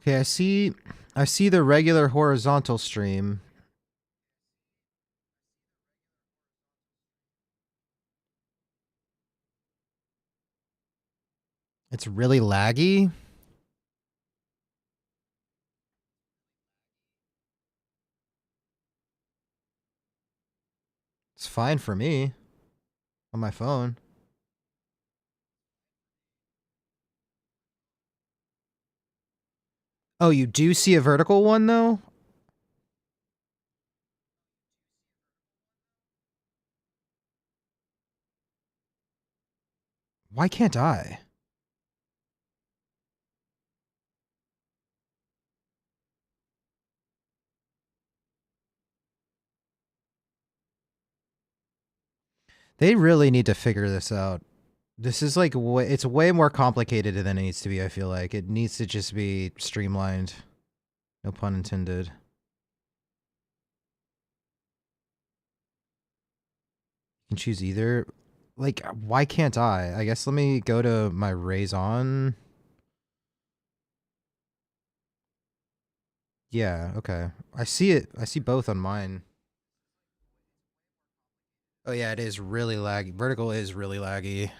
Okay, I see the regular horizontal stream. It's really laggy. It's fine for me on my phone. Oh, you do see a vertical one though? Why can't I? They really need to figure this out. This is like it's way more complicated than it needs to be, I feel like. It needs to just be streamlined. No pun intended. You can choose either. Like, why can't I? I guess let me go to my raison. Yeah, okay. I see it. I see both on mine. Oh yeah, it is really laggy. Vertical is really laggy.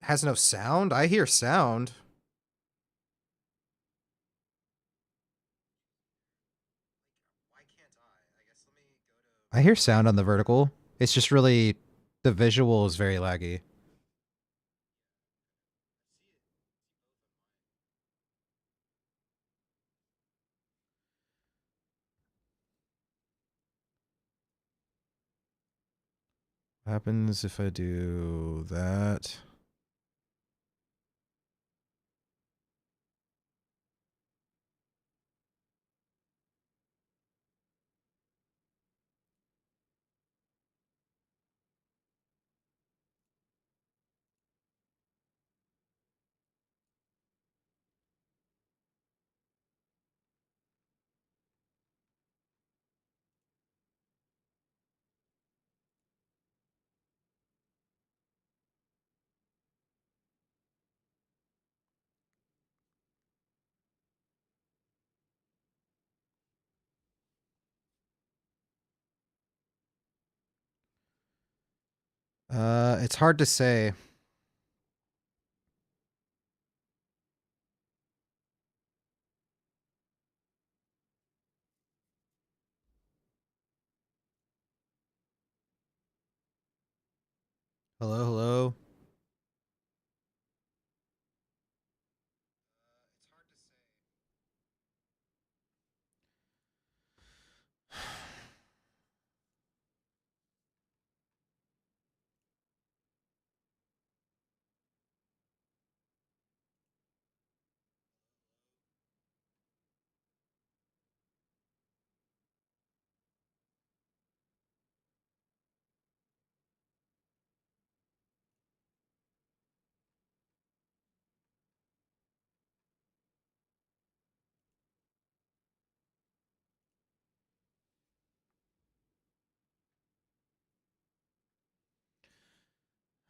Has no sound? I hear sound. I hear sound on the vertical. It's just really the visual is very laggy. What happens if I do that? It's hard to say. Hello, hello.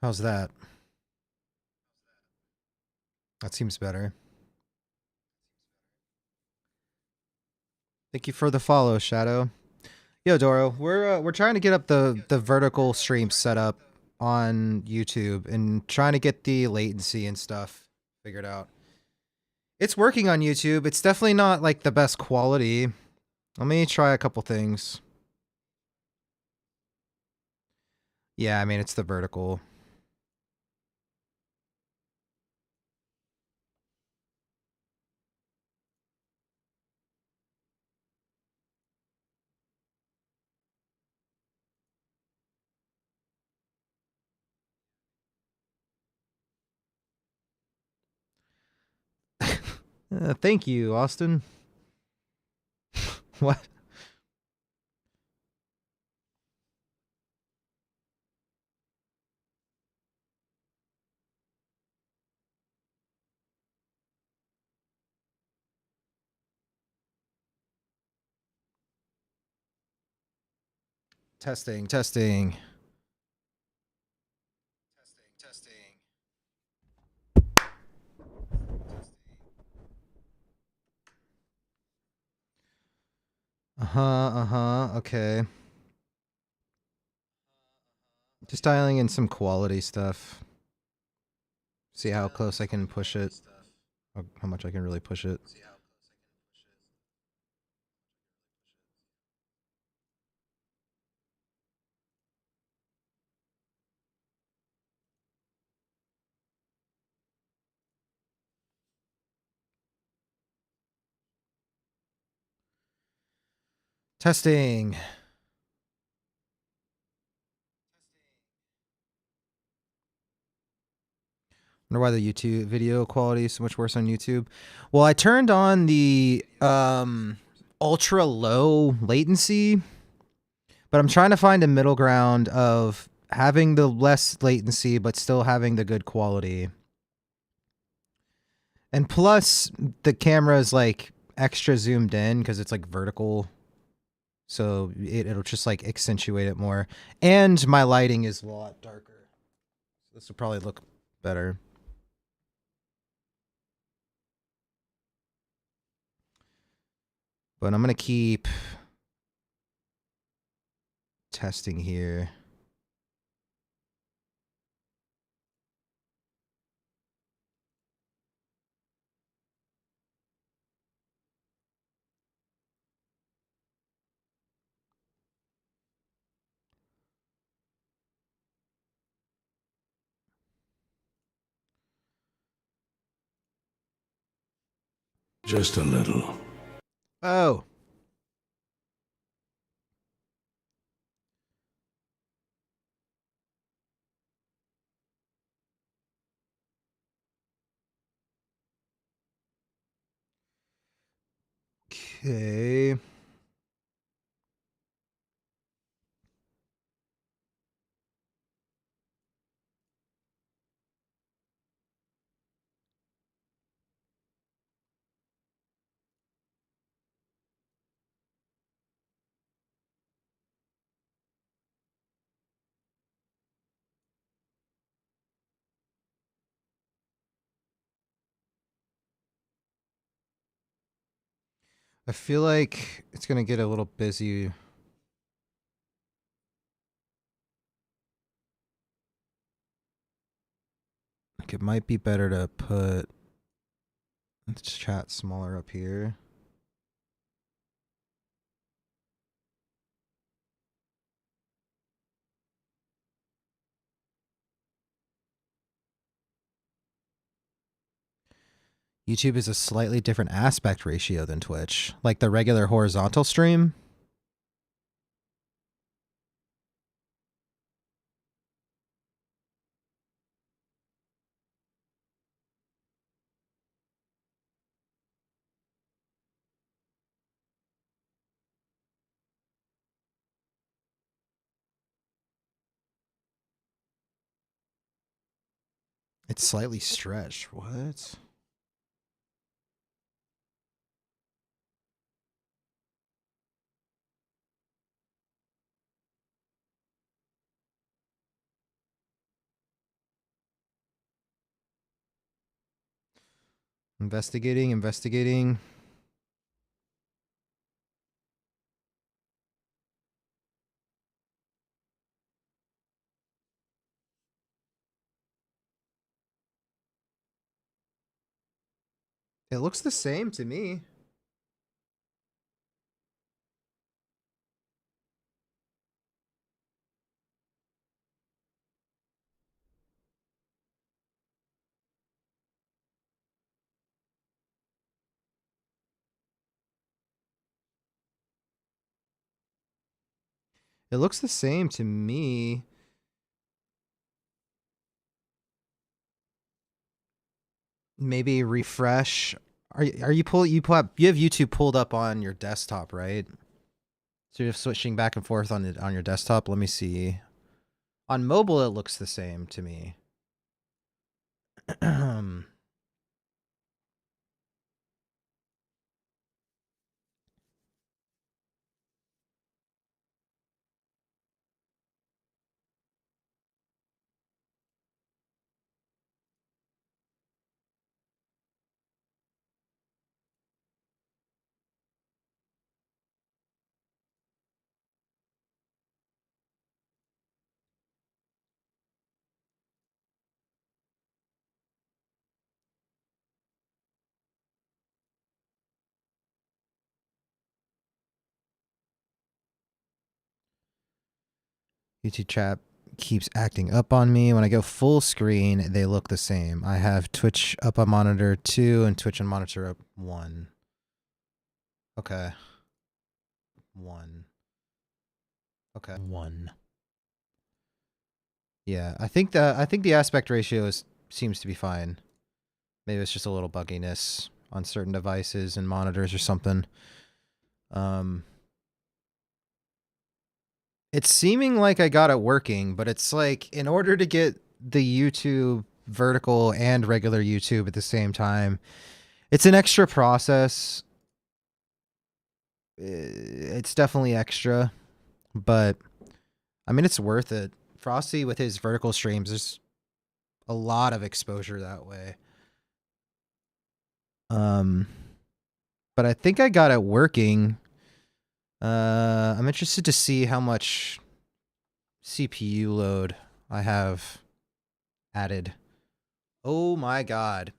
How's that? That seems better. Thank you for the follow, Shadow. Yo, Doro, we're trying to get up the vertical stream set up on YouTube and trying to get the latency and stuff figured out. It's working on YouTube. It's definitely not like the best quality. Let me try a couple things. Yeah, I mean it's the vertical. Thank you, Austin. What? Testing, testing. Testing, testing. Okay. Just dialing in some quality stuff. See how close I can push it. How much I can really push it. Testing. Wonder why the YouTube video quality is so much worse on YouTube. Well, I turned on the ultra low latency, but I'm trying to find a middle ground of having the less latency but still having the good quality. And plus, the camera is like extra zoomed in because it's like vertical, so it'll just like accentuate it more. And my lighting is a lot darker. This will probably look better. But I'm gonna keep testing here. Just a little. Oh. Okay. I feel like it's gonna get a little busy. Like it might be better to put the chat smaller up here. YouTube is a slightly different aspect ratio than Twitch. Like the regular horizontal stream. It's slightly stretched. What? Investigating. It looks the same to me. It looks the same to me. Maybe refresh. Are you you have YouTube pulled up on your desktop, right? So you're switching back and forth on your desktop. Let me see. On mobile, it looks the same to me. YouTube chat keeps acting up on me. When I go full screen, they look the same. I have Twitch up on monitor 2 and Twitch on monitor up 1. Okay. 1. Okay. 1. Yeah, I think the aspect ratio seems to be fine. Maybe it's just a little bugginess on certain devices and monitors or something. It's seeming like I got it working, but it's like in order to get the YouTube vertical and regular YouTube at the same time, it's an extra process. It's definitely extra, but I mean, it's worth it. Frosty with his vertical streams, there's a lot of exposure that way. But I think I got it working. I'm interested to see how much CPU load I have added. Oh my god.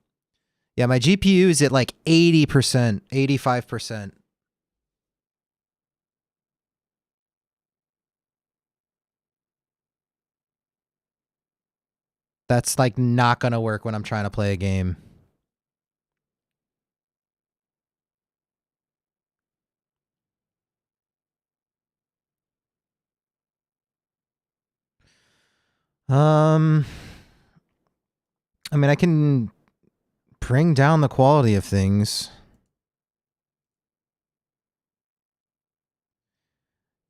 Yeah, my GPU is at like 80%, 85%. That's like not gonna work when I'm trying to play a game. I mean, I can bring down the quality of things.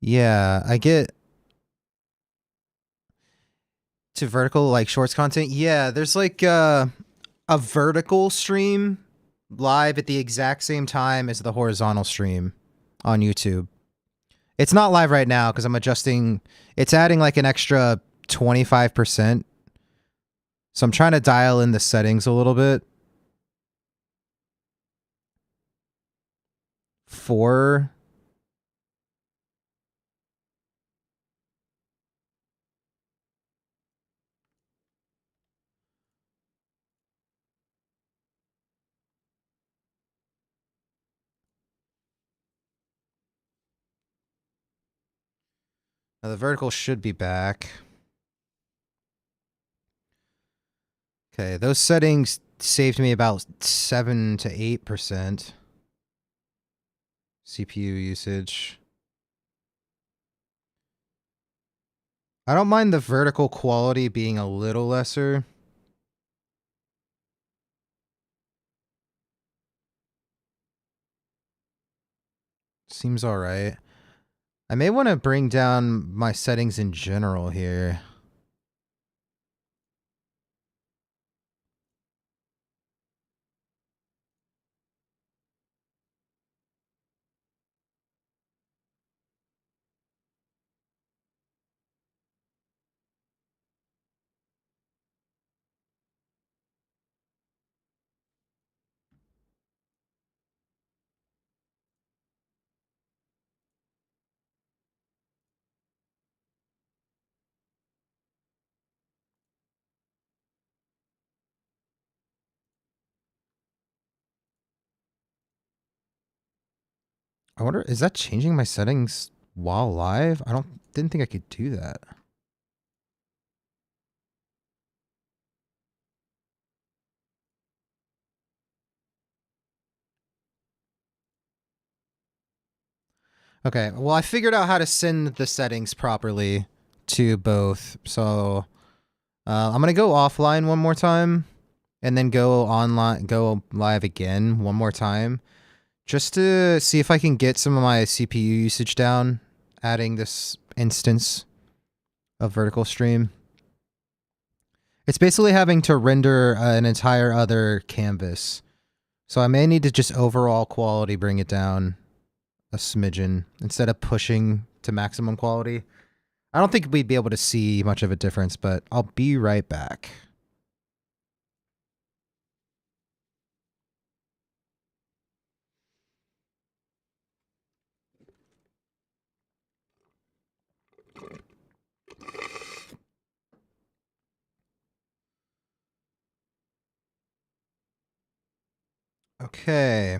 Yeah, I get to vertical like shorts content. Yeah, there's like a vertical stream live at the exact same time as the horizontal stream on YouTube. It's not live right now because I'm adjusting. It's adding like an extra 25%. So I'm trying to dial in the settings a little bit. For now the vertical should be back. Okay, those settings saved me about 7 to 8% CPU usage. I don't mind the vertical quality being a little lesser. Seems all right. I may want to bring down my settings in general here. I wonder, is that changing my settings while live? Didn't think I could do that. Okay, well, I figured out how to send the settings properly to both. So I'm gonna go offline one more time, and then go live again one more time, just to see if I can get some of my CPU usage down, adding this instance of vertical stream. It's basically having to render an entire other canvas. So I may need to just overall quality bring it down a smidgen instead of pushing to maximum quality. I don't think we'd be able to see much of a difference, but I'll be right back. Okay.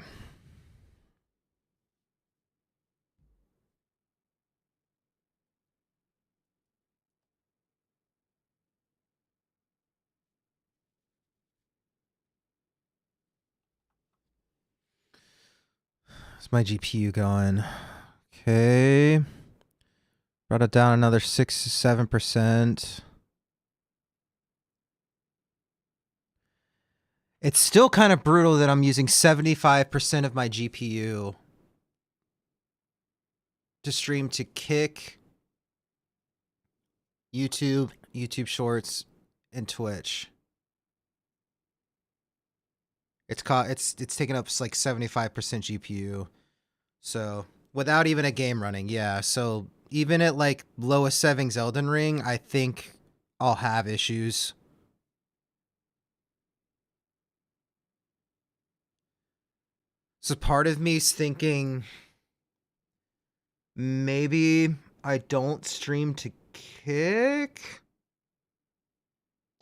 How's my GPU going? Okay. Brought it down another 6 to 7%. It's still kind of brutal that I'm using 75% of my GPU to stream to Kick, YouTube, YouTube Shorts, and Twitch. It's taking up like 75% GPU. So without even a game running, yeah. So even at like lowest settings Elden Ring, I think I'll have issues. So part of me's thinking maybe I don't stream to Kick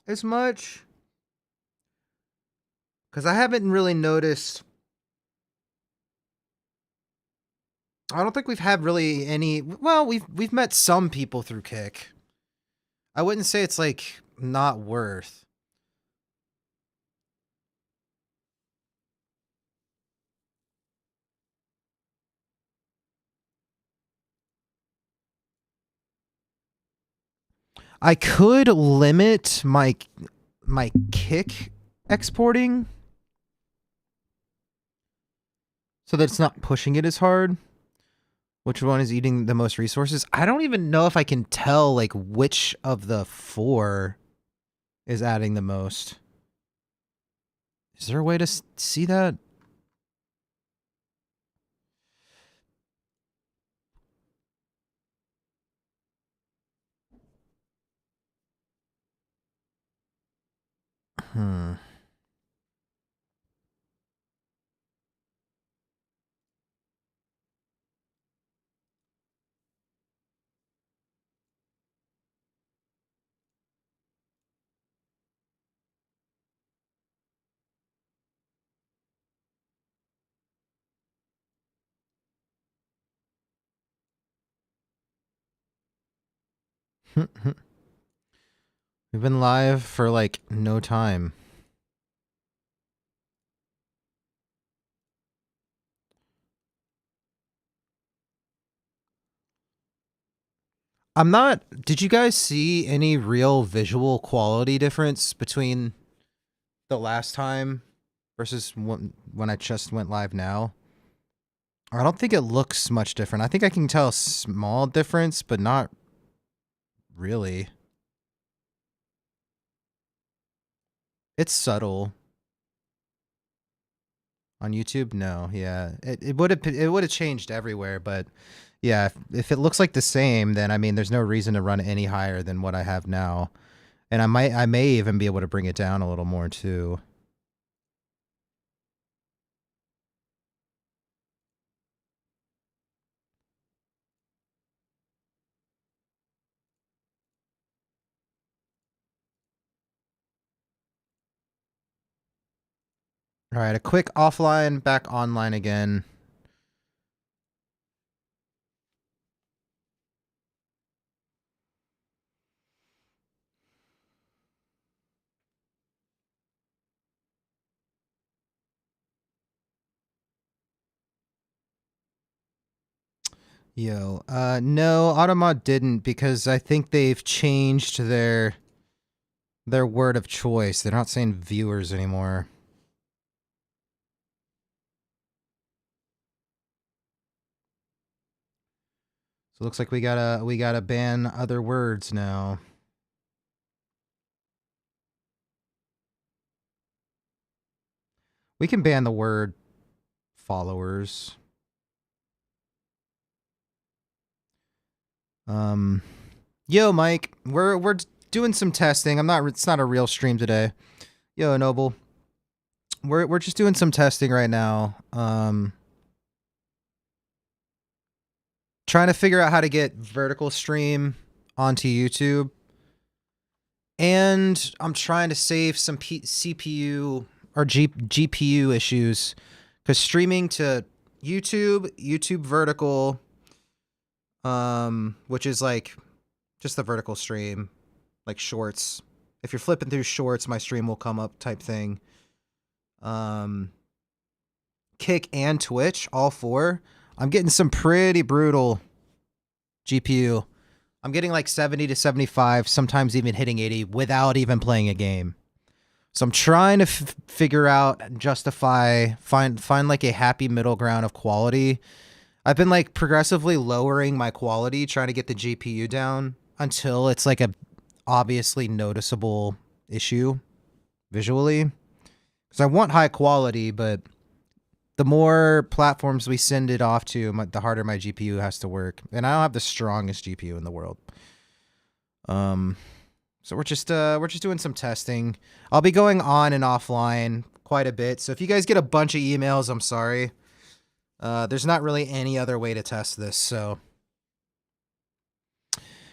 as much. Because I haven't really noticed. I don't think we've had really any. Well, we've met some people through Kick. I wouldn't say it's like not worth. I could limit my Kick exporting so that it's not pushing it as hard. Which one is eating the most resources? I don't even know if I can tell like which of the 4 is adding the most. Is there a way to see that? Hmm. We've been live for like no time. I'm not. Did you guys see any real visual quality difference between the last time versus when I just went live now? I don't think it looks much different. I think I can tell a small difference, but not really. It's subtle. On YouTube, no, yeah, it would have changed everywhere, but yeah, if it looks like the same, then I mean, there's no reason to run any higher than what I have now, and I may even be able to bring it down a little more too. All right, a quick offline, back online again. Yo, no, Automod didn't, because I think they've changed their word of choice. They're not saying viewers anymore. So it looks like we gotta ban other words now. We can ban the word followers. Yo, Mike, we're doing some testing. It's not a real stream today. Yo, Noble. We're just doing some testing right now. Trying to figure out how to get vertical stream onto YouTube. And I'm trying to save some CPU or GPU issues, because streaming to YouTube vertical, which is like just the vertical stream, like shorts. If you're flipping through shorts, my stream will come up type thing. Kick, and Twitch, all four, I'm getting some pretty brutal GPU. I'm getting like 70 to 75, sometimes even hitting 80 without even playing a game. So I'm trying to figure out, justify, find like a happy middle ground of quality. I've been like progressively lowering my quality, trying to get the GPU down until it's like a obviously noticeable issue visually. Because I want high quality, but the more platforms we send it off to, the harder my GPU has to work. And I don't have the strongest GPU in the world. So we're just doing some testing. I'll be going on and offline quite a bit. So if you guys get a bunch of emails, I'm sorry. There's not really any other way to test this. So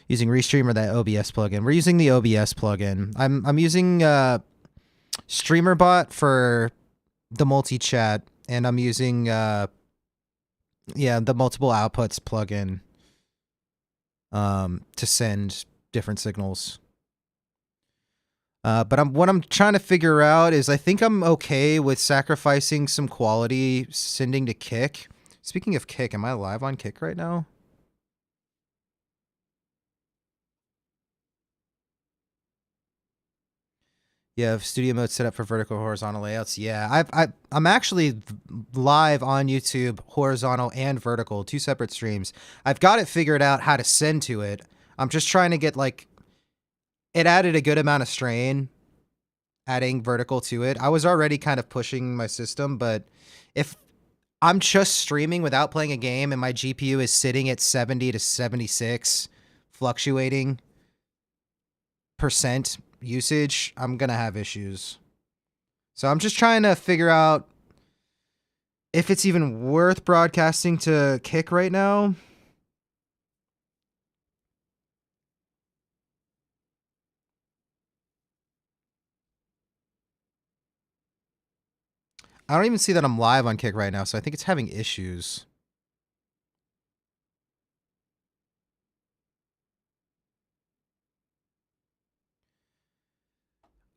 using Restream or that OBS plugin. We're using the OBS plugin. I'm using StreamerBot for the multi-chat, and I'm using the multiple outputs plugin to send different signals. But what I'm trying to figure out is I think I'm okay with sacrificing some quality sending to Kick. Speaking of Kick, am I live on Kick right now? You have studio mode set up for vertical horizontal layouts. Yeah, I'm actually live on YouTube, horizontal and vertical, 2 separate streams. I've got it figured out how to send to it. I'm just trying to get like, it added a good amount of strain, adding vertical to it. I was already kind of pushing my system, but if I'm just streaming without playing a game and my GPU is sitting at 70 to 76, fluctuating % usage, I'm gonna have issues. So I'm just trying to figure out if it's even worth broadcasting to Kick right now. I don't even see that I'm live on Kick right now, so I think it's having issues.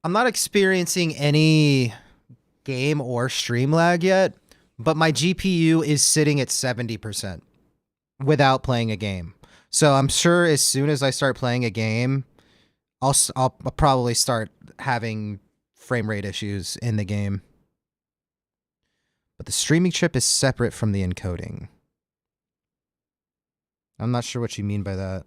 I'm not experiencing any game or stream lag yet, but my GPU is sitting at 70% without playing a game. So I'm sure as soon as I start playing a game, I'll probably start having frame rate issues in the game. But the streaming chip is separate from the encoding. I'm not sure what you mean by that.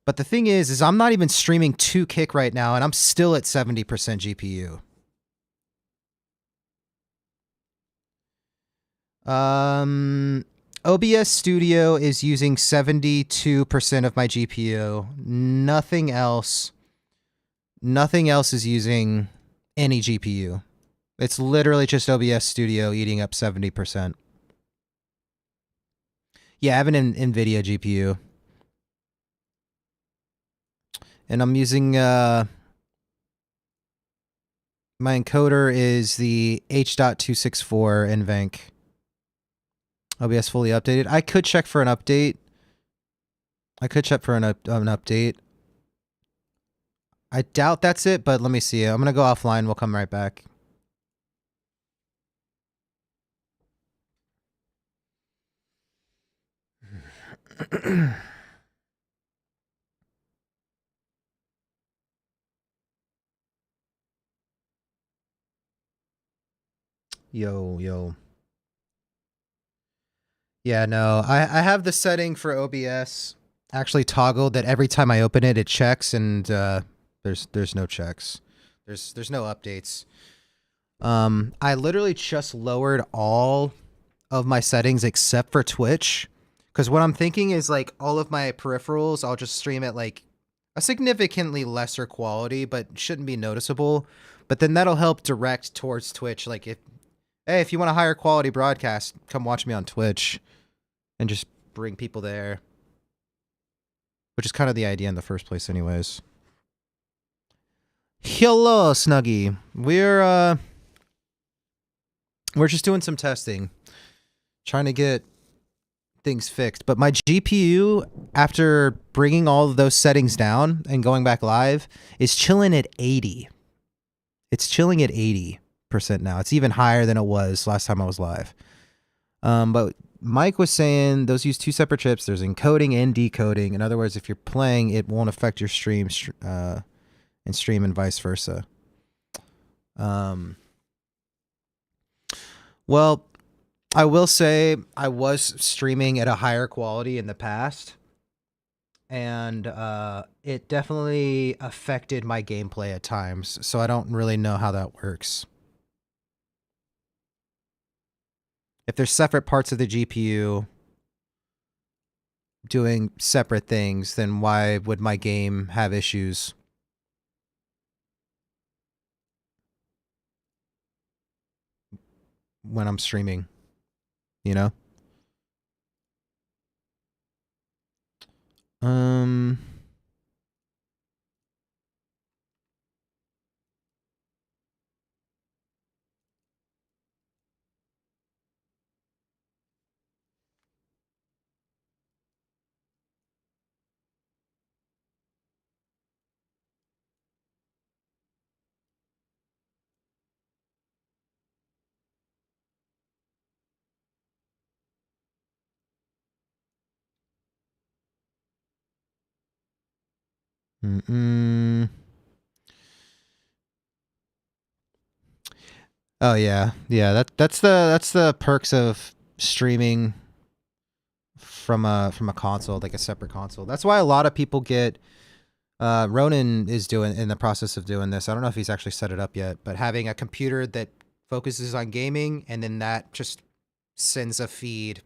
But the thing is I'm not even streaming to Kick right now, and I'm still at 70% GPU. OBS Studio is using 72% of my GPU. Nothing else is using any GPU. It's literally just OBS Studio eating up 70%. Yeah, I have an NVIDIA GPU. And I'm using, my encoder is the H.264 NVENC. OBS fully updated. I could check for an update. Update. I doubt that's it, but let me see. I'm going to go offline. We'll come right back. Yo. Yeah, no. I have the setting for OBS actually toggled that every time I open it, it checks, and there's no checks. There's no updates. I literally just lowered all of my settings except for Twitch, because what I'm thinking is like all of my peripherals, I'll just stream at like a significantly lesser quality, but shouldn't be noticeable. But then that'll help direct towards Twitch. Like if you want a higher quality broadcast, come watch me on Twitch, and just bring people there. Which is kind of the idea in the first place anyways. Hello, Snuggie. We're just doing some testing. Trying to get things fixed. But my GPU, after bringing all of those settings down and going back live, is chilling at 80. It's chilling at 80% now. It's even higher than it was last time I was live. But Mike was saying those use two separate chips. There's encoding and decoding. In other words, if you're playing, it won't affect your stream and vice versa. Well, I will say I was streaming at a higher quality in the past, and it definitely affected my gameplay at times, so I don't really know how that works. If there's separate parts of the GPU doing separate things, then why would my game have issues? When I'm streaming, you know? Oh yeah, yeah. That's the perks of streaming from a console, like a separate console. That's why a lot of people get. Ronan is in the process of doing this. I don't know if he's actually set it up yet, but having a computer that focuses on gaming and then that just sends a feed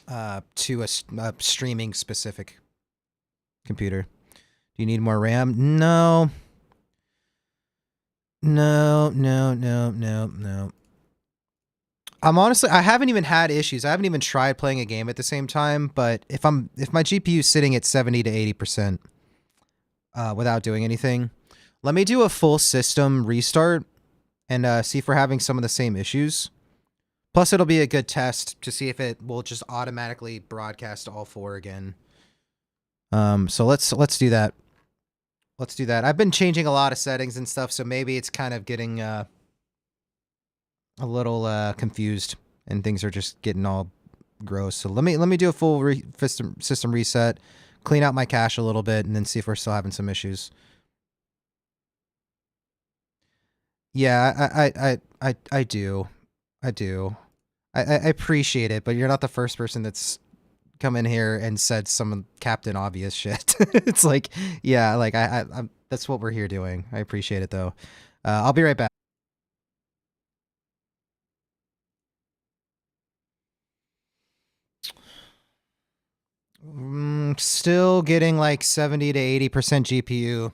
to a streaming specific computer. Do you need more RAM? No. No. I haven't even had issues. I haven't even tried playing a game at the same time, but if my GPU is sitting at 70 to 80% without doing anything, let me do a full system restart and see if we're having some of the same issues. Plus, it'll be a good test to see if it will just automatically broadcast all four again. So let's do that. Let's do that. I've been changing a lot of settings and stuff, so maybe it's kind of getting a little confused, and things are just getting all gross. So let me do a full system reset, clean out my cache a little bit, and then see if we're still having some issues. Yeah, I do. I appreciate it, but you're not the first person that's come in here and said some Captain Obvious shit. It's like, yeah, like I'm that's what we're here doing. I appreciate it though. I'll be right back. Still getting like 70 to 80% GPU.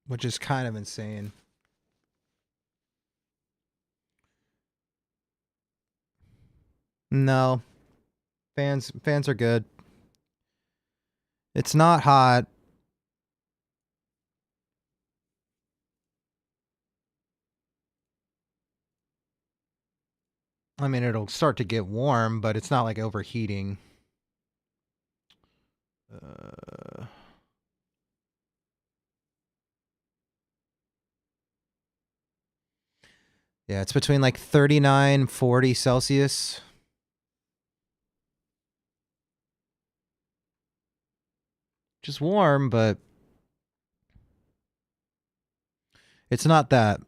Which is kind of insane. No. Fans are good. It's not hot. I mean, it'll start to get warm, but it's not like overheating. Yeah, it's between like 39, 40 Celsius. Which is warm, but it's not that.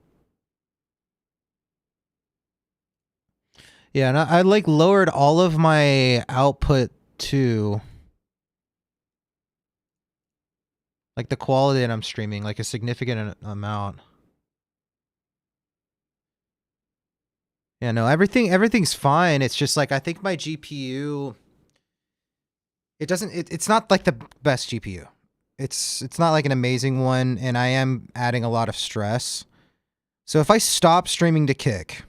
Yeah, and I like lowered all of my output too. Like the quality that I'm streaming, like a significant amount. Yeah, no, everything's fine. It's just like I think my GPU it's not like the best GPU. It's not like an amazing one, and I am adding a lot of stress. So if I stop streaming to kick,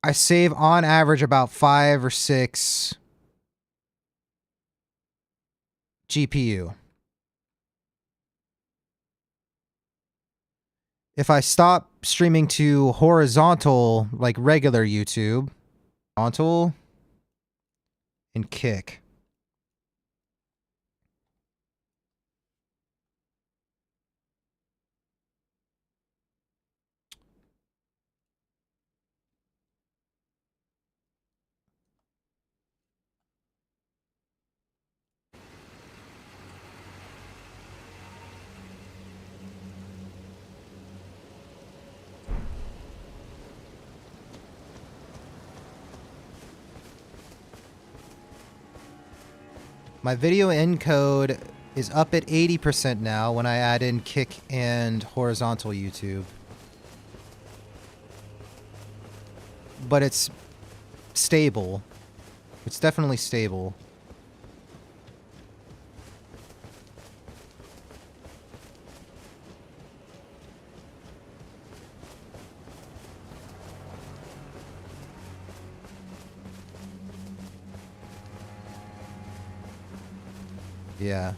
I save on average about 5 or 6 GPU. If I stop streaming to horizontal, like regular YouTube, horizontal, and kick. My video encode is up at 80% now when I add in kick and horizontal YouTube. But it's stable. It's definitely stable. Yeah.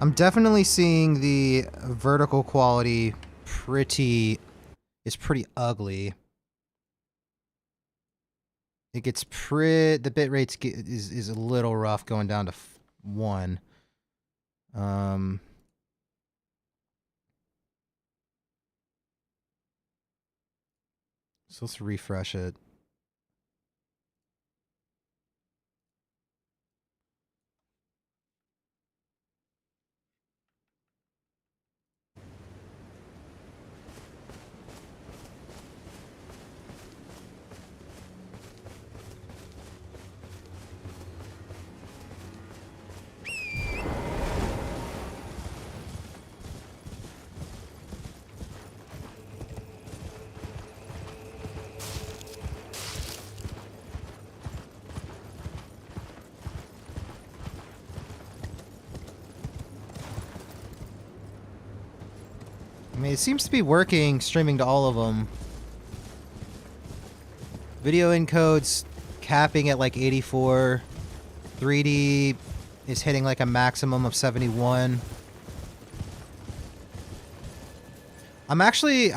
I'm definitely seeing the vertical quality is pretty ugly. It gets the bit rates is a little rough going down to 1. So let's refresh it. I mean, it seems to be working, streaming to all of them. Video encode's capping at like 84. 3D is hitting like a maximum of 71. I'm actually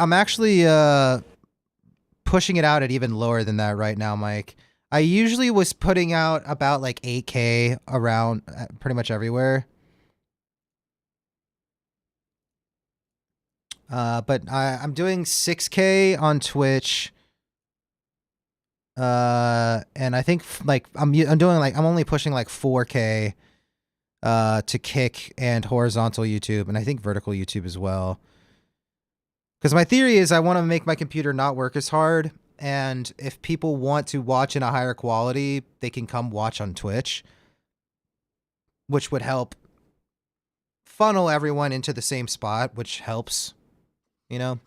pushing it out at even lower than that right now, Mike. I usually was putting out about like 8K around pretty much everywhere. But I'm doing 6K on Twitch. And I think like I'm only pushing like 4K to kick and horizontal YouTube, and I think vertical YouTube as well. Because my theory is I want to make my computer not work as hard, and if people want to watch in a higher quality, they can come watch on Twitch, which would help funnel everyone into the same spot, which helps, you know.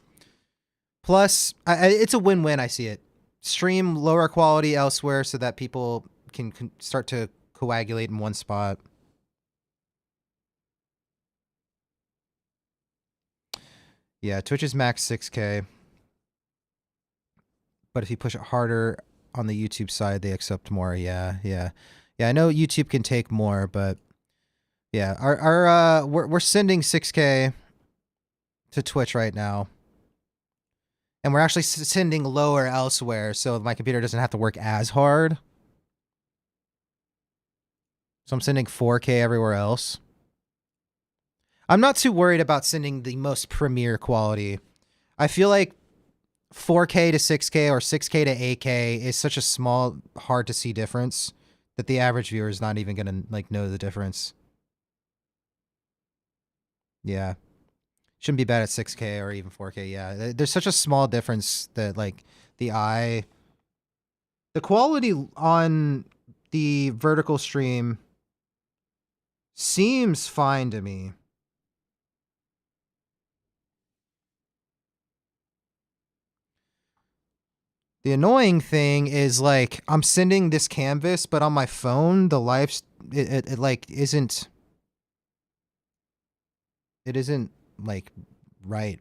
Plus, it's a win-win. I see it. Stream lower quality elsewhere so that people can start to coagulate in one spot. Yeah, Twitch is max 6K. But if you push it harder on the YouTube side, they accept more. Yeah. I know YouTube can take more, but yeah, we're sending 6K to Twitch right now. And we're actually sending lower elsewhere, so my computer doesn't have to work as hard. So I'm sending 4K everywhere else. I'm not too worried about sending the most premiere quality. I feel like 4K to 6K or 6K to 8K is such a small, hard to see difference that the average viewer is not even gonna like know the difference. Yeah. Shouldn't be bad at 6K or even 4K. Yeah, there's such a small difference that like the quality on the vertical stream seems fine to me. The annoying thing is like I'm sending this canvas, but on my phone the it like isn't. It isn't like right.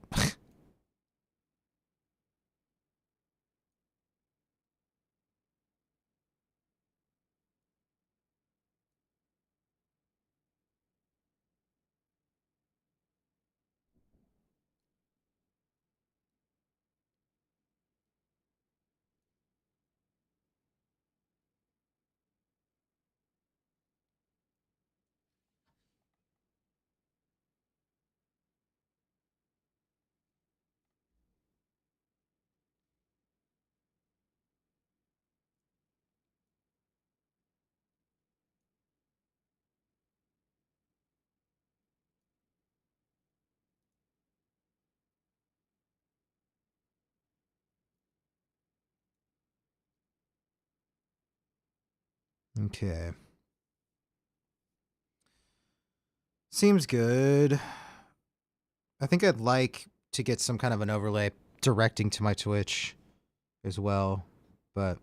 Okay. Seems good. I think I'd like to get some kind of an overlay directing to my Twitch as well, but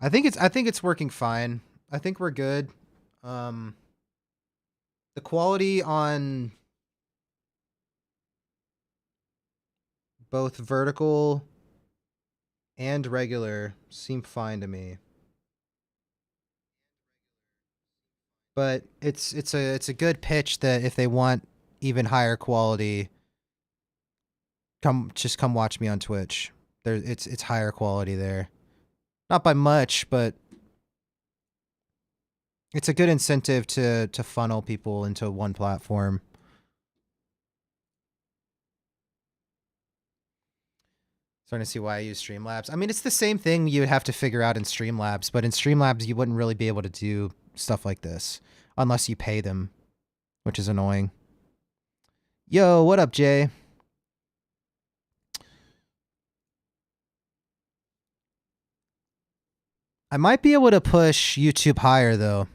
I think it's working fine. I think we're good. Um the quality on both vertical and regular seem fine to me. But it's a good pitch that if they want even higher quality, come watch me on Twitch. There it's higher quality there. Not by much, but it's a good incentive to funnel people into one platform. Starting to see why I use Streamlabs. I mean, it's the same thing you would have to figure out in Streamlabs, but in Streamlabs you wouldn't really be able to do stuff like this unless you pay them, which is annoying. Yo, what up, Jay? I might be able to push YouTube higher though.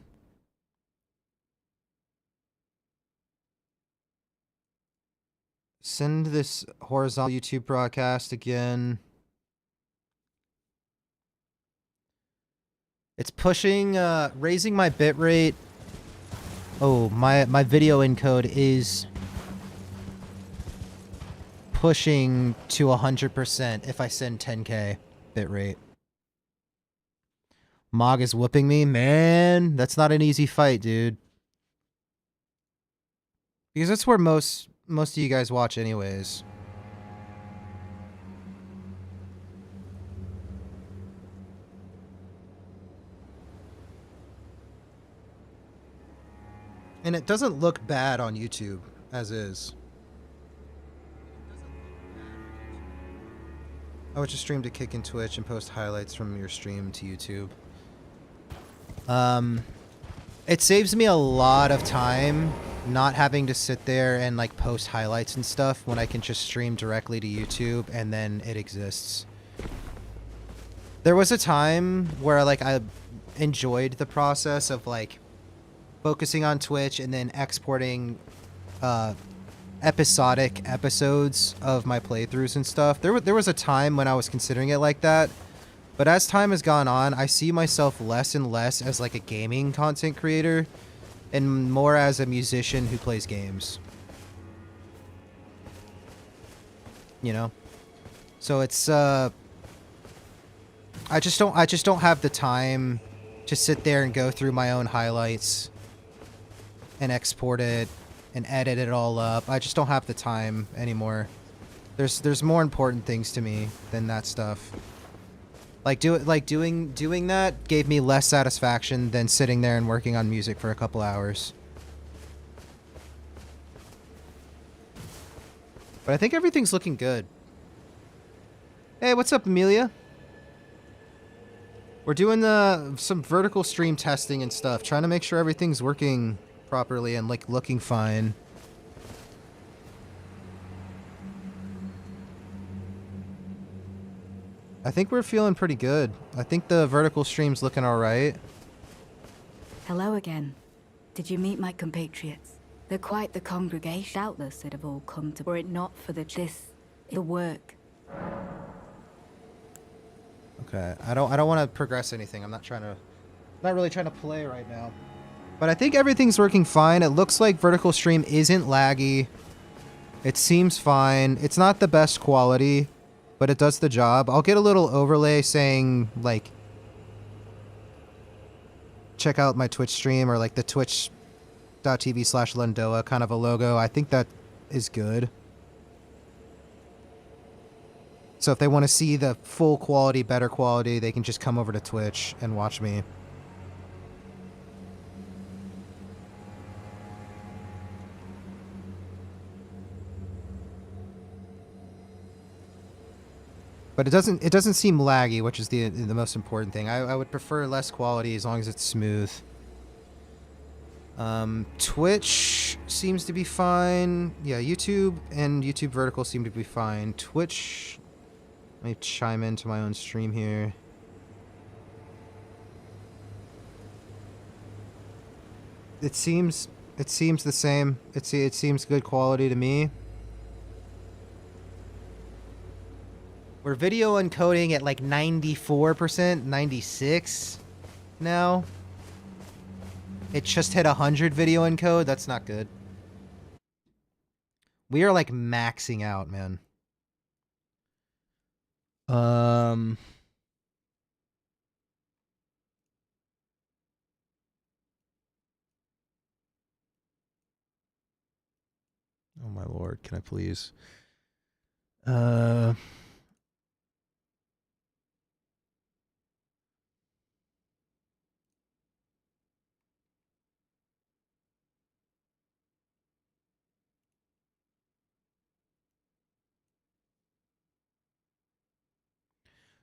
Send this horizontal YouTube broadcast again. It's pushing, raising my bitrate. Oh, my video encode is pushing to 100% if I send 10K bitrate. Mog is whooping me? Man, that's not an easy fight, dude. Because that's where most of you guys watch anyways. And it doesn't look bad on YouTube, as is. I would just stream to Kick and Twitch and post highlights from your stream to YouTube. It saves me a lot of time not having to sit there and like post highlights and stuff when I can just stream directly to YouTube and then it exists. There was a time where like I enjoyed the process of like focusing on Twitch and then exporting episodic episodes of my playthroughs and stuff. There was a time when I was considering it like that. But as time has gone on, I see myself less and less as like a gaming content creator and more as a musician who plays games. You know? So it's I just don't have the time to sit there and go through my own highlights and export it and edit it all up. I just don't have the time anymore. There's more important things to me than that stuff. Doing that gave me less satisfaction than sitting there and working on music for a couple hours. But I think everything's looking good. Hey, what's up, Amelia? We're doing some vertical stream testing and stuff, trying to make sure everything's working properly and like looking fine. I think we're feeling pretty good. I think the vertical stream's looking all right. Hello again. Did you meet my compatriots? They're quite the congregation. Doubtless they'd have all come to, were it not for the work. Okay, I don't want to progress anything. I'm not really trying to play right now. But I think everything's working fine. It looks like vertical stream isn't laggy. It seems fine. It's not the best quality, but it does the job. I'll get a little overlay saying, like, check out my Twitch stream, or like the twitch.tv/Lendoa kind of a logo. I think that is good. So if they want to see the full quality, better quality, they can just come over to Twitch and watch me. But it doesn't seem laggy, which is the most important thing. I would prefer less quality as long as it's smooth. Twitch seems to be fine. Yeah, YouTube and YouTube vertical seem to be fine. Twitch, let me chime into my own stream here. It seems the same. It seems good quality to me. We're video encoding at like 94%, 96 now. It just hit 100 video encode. That's not good. We are like maxing out, man. Oh my lord, can I please?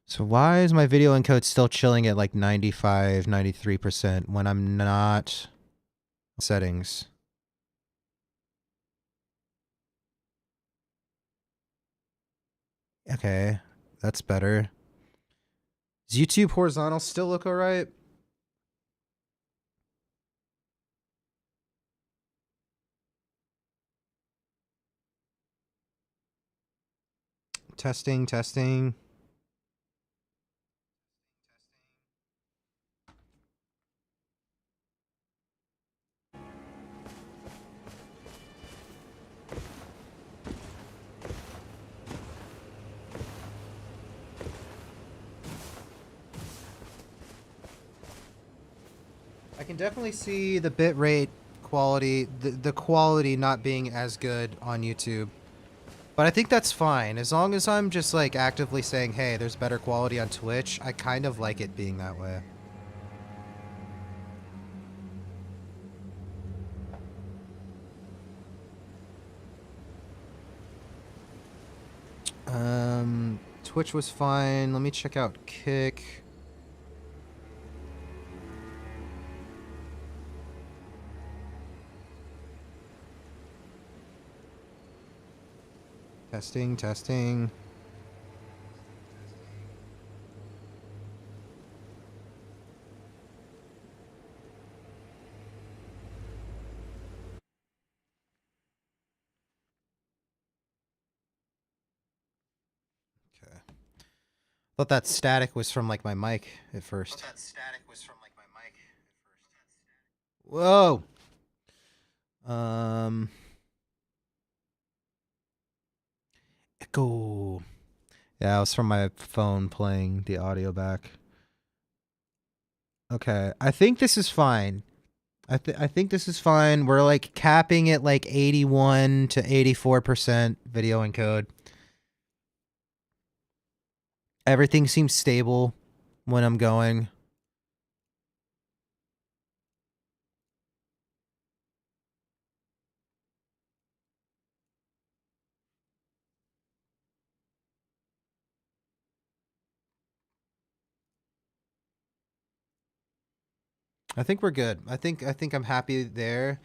So why is my video encode still chilling at like 95, 93% when I'm not settings? Okay, that's better. Does YouTube horizontal still look alright? Testing, testing. I can definitely see the bitrate quality, the quality not being as good on YouTube. But I think that's fine. As long as I'm just like actively saying, hey, there's better quality on Twitch, I kind of like it being that way. Twitch was fine. Let me check out Kick. Testing, testing. Okay. Thought that static was from like my mic at first. Whoa. Echo. Yeah, it was from my phone playing the audio back. Okay, I think this is fine. I think this is fine. We're like capping at like 81 to 84% video encode. Everything seems stable when I'm going. I think we're good. I think I'm happy there.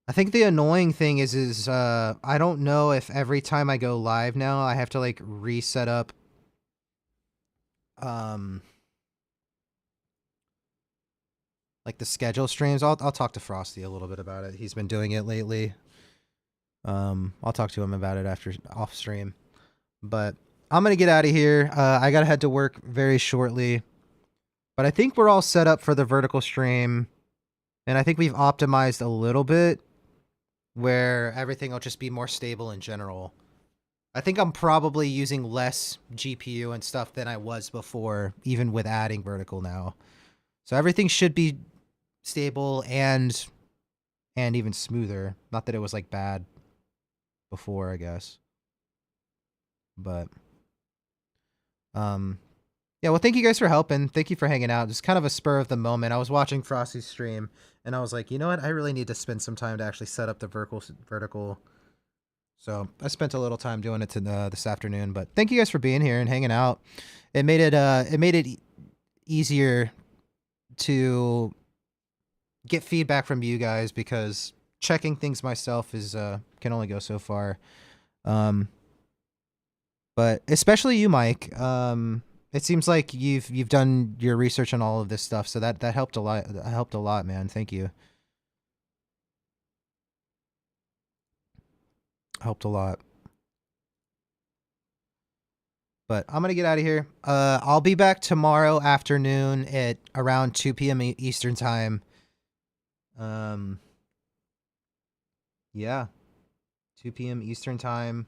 I think the annoying thing is I don't know if every time I go live now I have to like reset up like the schedule streams. I'll talk to Frosty a little bit about it. He's been doing it lately. I'll talk to him about it after off stream. But I'm gonna get out of here. I gotta head to work very shortly. But I think we're all set up for the vertical stream. And I think we've optimized a little bit where everything will just be more stable in general. I think I'm probably using less GPU and stuff than I was before, even with adding vertical now. So everything should be stable and even smoother. Not that it was like bad before, I guess. But yeah, well, thank you guys for helping. Thank you for hanging out. Just kind of a spur of the moment. I was watching Frosty's stream, and I was like, you know what? I really need to spend some time to actually set up the vertical. So I spent a little time doing it this afternoon. But thank you guys for being here and hanging out. It made it easier to get feedback from you guys because checking things myself is can only go so far. But especially you, Mike. It seems like you've done your research on all of this stuff, so that helped a lot. That helped a lot, man. Thank you. Helped a lot. But I'm gonna get out of here. I'll be back tomorrow afternoon at around 2 p.m. Eastern time. Yeah, 2 p.m. Eastern time.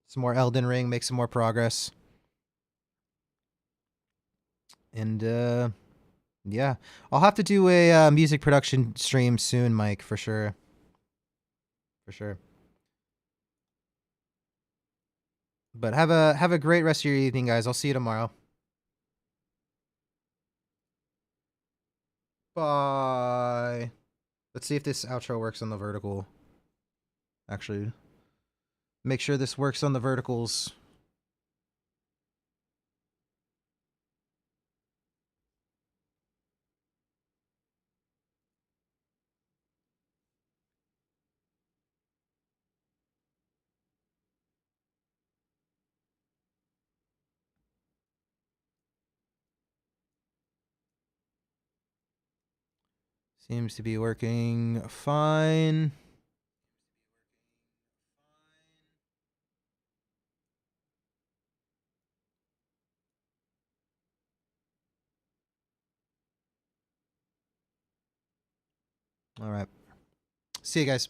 Some more Elden Ring, make some more progress. And yeah, I'll have to do a music production stream soon, Mike, for sure. For sure. But have a great rest of your evening, guys. I'll see you tomorrow. Bye. Let's see if this outro works on the vertical. Actually, make sure this works on the verticals. Seems to be working fine. All right. See you guys.